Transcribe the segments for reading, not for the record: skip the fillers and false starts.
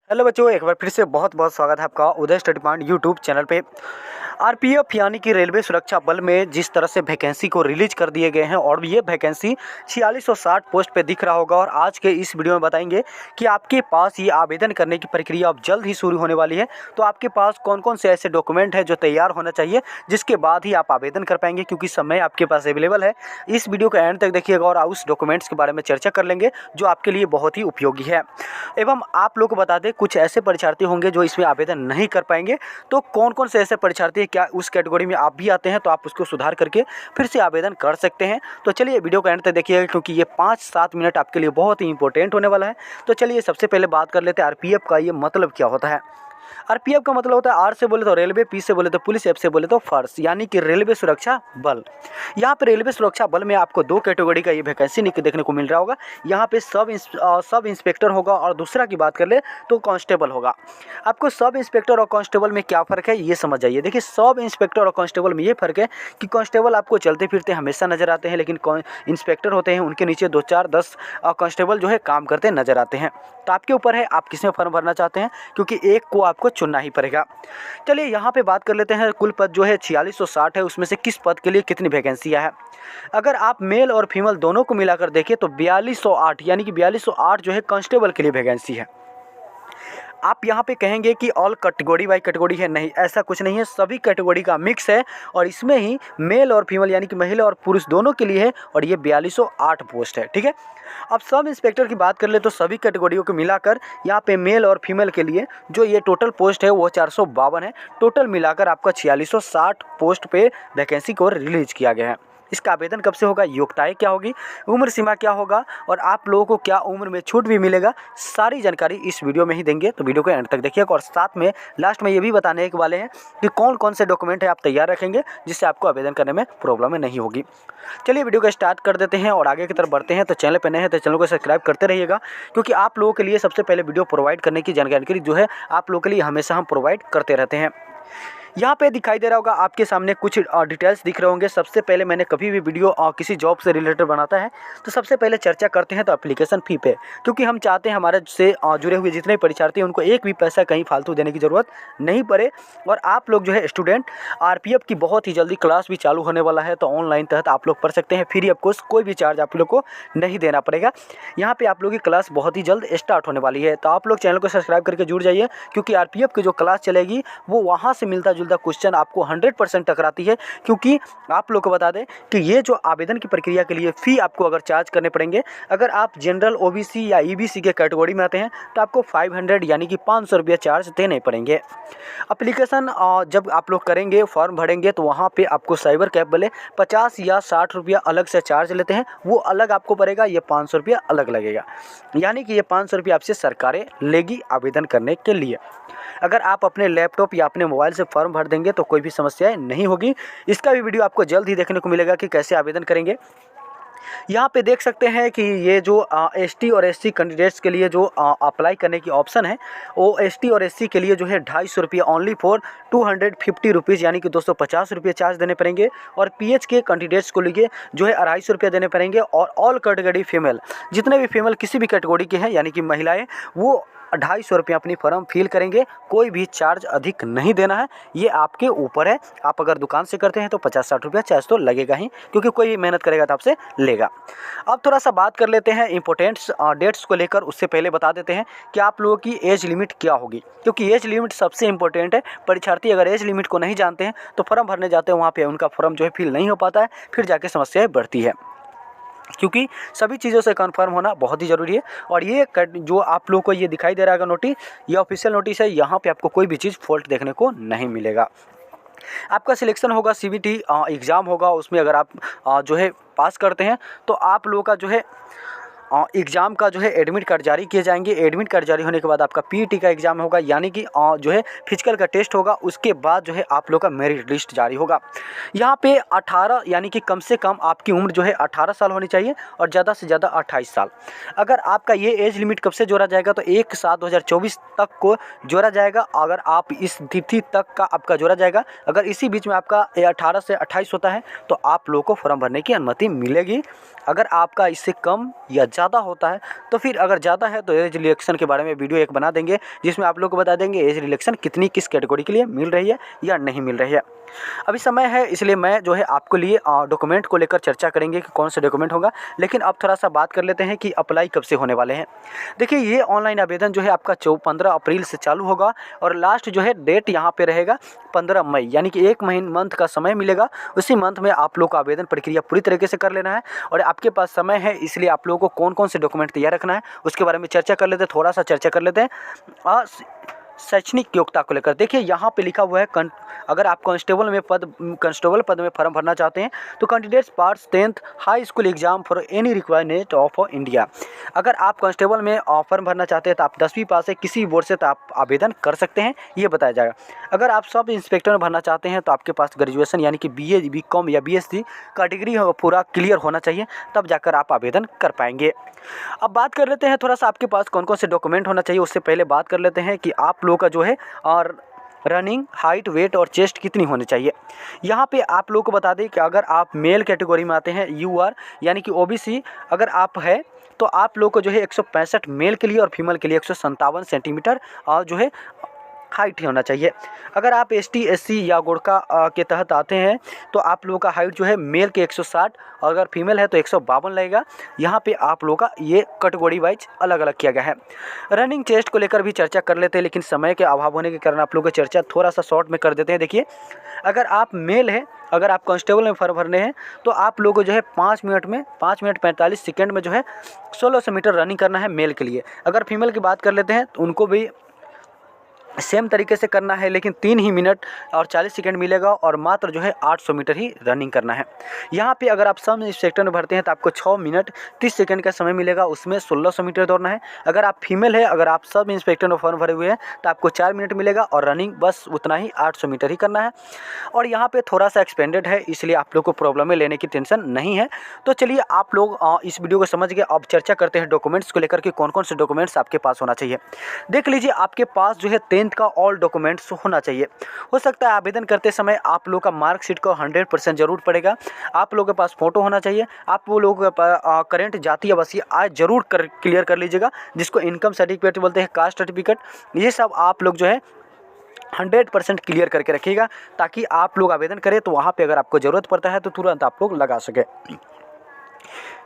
Hello बच्चों, एक बार फिर से बहुत बहुत स्वागत है आपका उदय स्टडी पॉइंट यूट्यूब चैनल पे। आरपीएफ यानी कि रेलवे सुरक्षा बल में जिस तरह से वैकेंसी को रिलीज कर दिए गए हैं और ये वैकेंसी 4660 पोस्ट पे दिख रहा होगा। और आज के इस वीडियो में बताएंगे कि आपके पास ये आवेदन करने की प्रक्रिया अब जल्द ही शुरू होने वाली है। तो आपके पास कौन कौन से ऐसे डॉक्यूमेंट हैं जो तैयार होना चाहिए, जिसके बाद ही आप आवेदन कर पाएंगे, क्योंकि समय आपके पास अवेलेबल है। इस वीडियो को एंड तक देखिएगा और उस डॉक्यूमेंट्स के बारे में चर्चा कर लेंगे जो आपके लिए बहुत ही उपयोगी है। एवं आप लोग को बता दें, कुछ ऐसे परीक्षार्थी होंगे जो इसमें आवेदन नहीं कर पाएंगे। तो कौन कौन से ऐसे परीक्षार्थी, क्या उस कैटेगरी में आप भी आते हैं तो आप उसको सुधार करके फिर से आवेदन कर सकते हैं। तो चलिए वीडियो को एंड तक देखिएगा, क्योंकि ये 5-7 मिनट आपके लिए बहुत ही इंपॉर्टेंट होने वाला है। तो चलिए सबसे पहले बात कर लेते हैं आरपीएफ का ये मतलब क्या होता है। आरपीएफ का मतलब होता है, आर से बोले तो रेलवे, पी से बोले तो पुलिस, एफ से बोले तो फोर्स, यानी कि रेलवे सुरक्षा बल। यहाँ पे रेलवे सुरक्षा बल में आपको 2 कैटेगरी का ये वैकेंसी देखने को मिल रहा होगा। यहाँ पे सब इंस्पेक्टर होगा और दूसरा की बात कर ले तो कांस्टेबल होगा। आपको सब इंस्पेक्टर और कांस्टेबल में क्या फ़र्क है ये समझ जाइए। देखिए, सब इंस्पेक्टर और कांस्टेबल में ये फ़र्क है कि कांस्टेबल आपको चलते फिरते हमेशा नज़र आते हैं, लेकिन इंस्पेक्टर होते हैं उनके नीचे 2, 4, 10 कांस्टेबल जो है काम करते नज़र आते हैं। तो आपके ऊपर है आप किसमें फॉर्म भरना चाहते हैं, क्योंकि एक को आपको चुनना ही पड़ेगा। चलिए यहाँ पे बात कर लेते हैं। कुल पद जो है 4660 है, उसमें से किस पद के लिए कितनी वैकेंसियाँ है। अगर आप मेल और फीमेल दोनों को मिलाकर देखें तो 4208 यानी कि 4208 जो है कांस्टेबल के लिए वैकेंसी है। आप यहाँ पे कहेंगे कि ऑल कैटेगरी बाई कैटेगरी है, नहीं, ऐसा कुछ नहीं है। सभी कैटेगरी का मिक्स है और इसमें ही मेल और फीमेल यानी कि महिला और पुरुष दोनों के लिए है, और ये 4208 पोस्ट है। ठीक है, अब सब इंस्पेक्टर की बात कर ले तो सभी कैटेगरियों को मिलाकर यहाँ पे मेल और फीमेल के लिए जो ये टोटल पोस्ट है वो 452 है। टोटल मिलाकर आपका 4660 पोस्ट पे वैकेंसी को रिलीज किया गया है। इसका आवेदन कब से होगा, योग्यताएं क्या होगी, उम्र सीमा क्या होगा, और आप लोगों को क्या उम्र में छूट भी मिलेगा, सारी जानकारी इस वीडियो में ही देंगे। तो वीडियो को एंड तक देखिएगा। और साथ में लास्ट में ये भी बताने के वाले हैं कि कौन कौन से डॉक्यूमेंट है आप तैयार रखेंगे जिससे आपको आवेदन करने में प्रॉब्लम नहीं होगी। चलिए वीडियो को स्टार्ट कर देते हैं और आगे की तरफ बढ़ते हैं। तो चैनल पर नए हैं तो चैनल को सब्सक्राइब करते रहिएगा, क्योंकि आप लोगों के लिए सबसे पहले वीडियो प्रोवाइड करने की जानकारी जो है आप लोगों के लिए हमेशा हम प्रोवाइड करते रहते हैं। यहाँ पे दिखाई दे रहा होगा आपके सामने कुछ डिटेल्स दिख रहे होंगे। सबसे पहले मैंने कभी भी वीडियो किसी जॉब से रिलेटेड बनाता है तो सबसे पहले चर्चा करते हैं तो एप्लीकेशन फ़ी पे, क्योंकि हम चाहते हैं हमारे से जुड़े हुए जितने परीक्षार्थी हैं उनको एक भी पैसा कहीं फालतू देने की ज़रूरत नहीं पड़े। और आप लोग जो है स्टूडेंट, आरपीएफ की बहुत ही जल्दी क्लास भी चालू होने वाला है, तो ऑनलाइन तहत आप लोग पढ़ सकते हैं फ्री ऑफ कॉस्ट, कोई भी चार्ज आप लोग को नहीं देना पड़ेगा। यहाँ पर आप लोग की क्लास बहुत ही जल्द स्टार्ट होने वाली है, तो आप लोग चैनल को सब्सक्राइब करके जुड़ जाइए, क्योंकि आरपीएफ की जो क्लास चलेगी वो वहाँ से मिलता जुलता क्वेश्चन आपको 100% टकराती है। क्योंकि आप लोग को बता दें कि ये जो आवेदन की प्रक्रिया के लिए फ़ी आपको अगर चार्ज करने पड़ेंगे, अगर आप जनरल, ओबीसी या ईबीसी के कैटेगरी में आते हैं तो आपको 500 यानी कि 500 रुपये चार्ज देने पड़ेंगे। एप्लीकेशन जब आप लोग करेंगे, फॉर्म भरेंगे, तो वहाँ पे आपको साइबर कैब वाले 50 या 60 रुपया अलग से चार्ज लेते हैं, वो अलग आपको पड़ेगा। ये 500 रुपया अलग लगेगा, यानी कि ये 500 रुपया आपसे सरकारें लेगी आवेदन करने के लिए। अगर आप अपने लैपटॉप या अपने मोबाइल से फॉर्म भर देंगे तो कोई भी समस्याएं नहीं होगी। इसका भी वीडियो आपको जल्द ही देखने को मिलेगा कि कैसे आवेदन करेंगे। यहाँ पे देख सकते हैं कि ये जो एसटी और एससी कैंडिडेट्स के लिए जो अप्लाई करने की ऑप्शन है, वो एसटी और एससी के लिए जो है 250 रुपये ओनली फॉर 250 रुपीज़, यानी कि 250 रुपये चार्ज देने पड़ेंगे। और पीएच के कैंडिडेट्स को लिए जो है 250 रुपये देने पड़ेंगे। और ऑल कैटेगरी फीमेल, जितने भी फीमेल किसी भी कैटेगरी के हैं यानी कि महिलाएँ, वो 250 रुपये अपनी फॉर्म फिल करेंगे। कोई भी चार्ज अधिक नहीं देना है, ये आपके ऊपर है। आप अगर दुकान से करते हैं तो 50-60 रुपया चार्ज तो लगेगा ही, क्योंकि कोई भी मेहनत करेगा तो आपसे लेगा। अब थोड़ा सा बात कर लेते हैं इंपॉर्टेंट्स डेट्स को लेकर। उससे पहले बता देते हैं कि आप लोगों की एज लिमिट क्या होगी, क्योंकि एज लिमिट सबसे इंपॉर्टेंट है। परीक्षार्थी अगर एज लिमिट को नहीं जानते हैं तो फॉर्म भरने जाते हैं, वहाँ पर उनका फॉर्म जो है फिल नहीं हो पाता है, फिर जाके समस्याएँ बढ़ती है। क्योंकि सभी चीज़ों से कंफर्म होना बहुत ही ज़रूरी है। और ये जो आप लोगों को ये दिखाई दे रहा है नोटिस, ये ऑफिशियल नोटिस है। यहाँ पे आपको कोई भी चीज़ फॉल्ट देखने को नहीं मिलेगा। आपका सिलेक्शन होगा, सीबीटी एग्ज़ाम होगा, उसमें अगर आप जो है पास करते हैं तो आप लोगों का जो है एग्ज़ाम का जो है एडमिट कार्ड जारी किए जाएंगे। एडमिट कार्ड जारी होने के बाद आपका पीईटी का एग्ज़ाम होगा, यानी कि जो है फिजिकल का टेस्ट होगा। उसके बाद जो है आप लोग का मेरिट लिस्ट जारी होगा। यहाँ पे 18 यानी कि कम से कम आपकी उम्र जो है 18 साल होनी चाहिए और ज़्यादा से ज़्यादा 28 साल। अगर आपका ये एज लिमिट कब से जोड़ा जाएगा तो 1/7/2024 तक को जोड़ा जाएगा। अगर आप इस तिथि तक का आपका जोड़ा जाएगा, अगर इसी बीच में आपका 18 से 28 होता है तो आप लोगों को फॉर्म भरने की अनुमति मिलेगी। अगर आपका इससे कम या ज़्यादा होता है तो फिर अगर ज़्यादा है तो एज रिलैक्सेशन के बारे में वीडियो एक बना देंगे, जिसमें आप लोग को बता देंगे एज रिलैक्सेशन कितनी किस कैटेगरी के लिए मिल रही है या नहीं मिल रही है। अभी समय है इसलिए मैं जो है आपके लिए डॉक्यूमेंट को लेकर चर्चा करेंगे कि कौन से डॉक्यूमेंट होगा। लेकिन अब थोड़ा सा बात कर लेते हैं कि अप्लाई कब से होने वाले हैं। देखिए, ये ऑनलाइन आवेदन जो है आपका 15 अप्रैल से चालू होगा और लास्ट जो है डेट यहाँ पे रहेगा 15 मई, यानी कि एक मंथ का समय मिलेगा। उसी मंथ में आप लोग का आवेदन प्रक्रिया पूरी तरीके से कर लेना है और आपके पास समय है, इसलिए आप लोगों को कौन कौन से डॉक्यूमेंट तैयार रखना है उसके बारे में चर्चा कर लेते हैं। थोड़ा सा चर्चा कर लेते हैं शैक्षणिक योग्यता को लेकर। देखिए, यहाँ पे लिखा हुआ है अगर आप कांस्टेबल पद में फॉर्म भरना चाहते हैं तो candidates pass 10th high school exam for any requirement of India. अगर आप कांस्टेबल में फॉर्म भरना चाहते हैं तो आप 10वीं पास है किसी बोर्ड से, तो आप आवेदन कर सकते हैं, ये बताया जाएगा। अगर आप सब इंस्पेक्टर में भरना चाहते हैं तो आपके पास ग्रेजुएशन यानी कि BA BCom या BSc कैटेगरी पूरा क्लियर होना चाहिए, तब जाकर आप आवेदन कर पाएंगे। अब बात कर लेते हैं थोड़ा सा आपके पास कौन कौन से डॉक्यूमेंट होना चाहिए। उससे पहले बात कर लेते हैं कि आप लोगों का जो है और रनिंग, हाइट, वेट और चेस्ट कितनी होनी चाहिए। यहाँ पे आप लोगों को बता दें कि अगर आप मेल कैटेगरी में आते हैं UR यानी कि OBC अगर आप है तो आप लोग को जो है 165 मेल के लिए और फीमेल के लिए 157 सेंटीमीटर और जो है हाइट ही होना चाहिए। अगर आप ST SC या गोरखा के तहत आते हैं तो आप लोगों का हाइट जो है मेल के 160 और अगर फीमेल है तो 152 लगेगा। यहाँ पे आप लोगों का ये कैटेगरी वाइज अलग अलग किया गया है। रनिंग चेस्ट को लेकर भी चर्चा कर लेते हैं, लेकिन समय के अभाव होने के कारण आप लोगों की चर्चा थोड़ा सा शॉर्ट में कर देते हैं। देखिए, अगर आप मेल है, अगर आप कांस्टेबल में फॉर्म भरने हैं तो आप लोगों को जो है 5 मिनट 45 सेकेंड में जो है 1600 मीटर रनिंग करना है मेल के लिए। अगर फीमेल की बात कर लेते हैं तो उनको भी सेम तरीके से करना है, लेकिन 3 ही मिनट और 40 सेकंड मिलेगा और मात्र जो है 800 मीटर ही रनिंग करना है। यहाँ पे अगर आप सब सेक्टर में भरते हैं तो आपको 6 मिनट 30 सेकंड का समय मिलेगा, उसमें 1600 मीटर दौड़ना है। अगर आप फीमेल है, अगर आप सब इंस्पेक्टर में फॉर्म भरे हुए हैं तो आपको 4 मिनट मिलेगा और रनिंग बस उतना ही 800 मीटर ही करना है। और यहाँ पर थोड़ा सा एक्सपेंडेड है, इसलिए आप लोग को प्रॉब्लम में लेने की टेंशन नहीं है। तो चलिए आप लोग इस वीडियो को समझ गए। अब चर्चा करते हैं डॉक्यूमेंट्स को लेकर के कौन कौन से डॉक्यूमेंट्स आपके पास होना चाहिए। देख लीजिए, आपके पास जो है 10th का ऑल डॉक्यूमेंट्स होना चाहिए। हो सकता है आवेदन करते समय आप लोग का मार्कशीट को 100% जरूर पड़ेगा। आप लोगों के पास फोटो होना चाहिए। आप वो लोग करेंट जाति आवासीय आय जरूर क्लियर कर लीजिएगा, जिसको इनकम सर्टिफिकेट बोलते हैं, कास्ट सर्टिफिकेट। ये सब आप लोग जो है 100% क्लियर करके रखिएगा, ताकि आप लोग आवेदन करें तो वहाँ पे अगर आपको ज़रूरत पड़ता है तो तुरंत आप लोग लगा सके।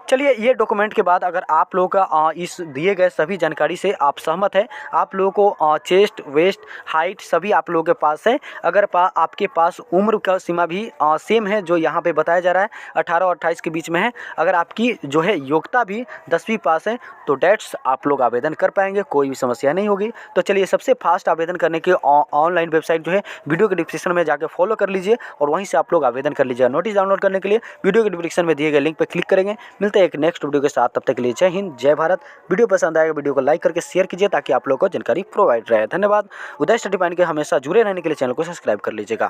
चलिए, ये डॉक्यूमेंट के बाद अगर आप लोगों का इस दिए गए सभी जानकारी से आप सहमत हैं, आप लोगों को चेस्ट, वेस्ट, हाइट सभी आप लोगों के पास है। अगर आपके पास उम्र का सीमा भी सेम है जो यहाँ पे बताया जा रहा है 18 और 28 के बीच में है, अगर आपकी जो है योग्यता भी 10वीं पास है तो डेट्स आप लोग आवेदन कर पाएंगे, कोई भी समस्या नहीं होगी। तो चलिए, सबसे फास्ट आवेदन करने के ऑनलाइन वेबसाइट जो है वीडियो के डिस्क्रिप्शन में जाकर फॉलो कर लीजिए और वहीं से आप लोग आवेदन कर लीजिए। नोटिस डाउनलोड करने के लिए वीडियो के डिस्क्रिप्शन में दिए गए लिंक पर क्लिक करेंगे। मिलते हैं एक नेक्स्ट वीडियो के साथ, तब तक के लिए जय हिंद, जय भारत। वीडियो पसंद आएगा वीडियो को लाइक करके शेयर कीजिए ताकि आप लोगों को जानकारी प्रोवाइड रहे। धन्यवाद। उदय स्टडी पॉइंट के हमेशा जुड़े रहने के लिए चैनल को सब्सक्राइब कर लीजिएगा।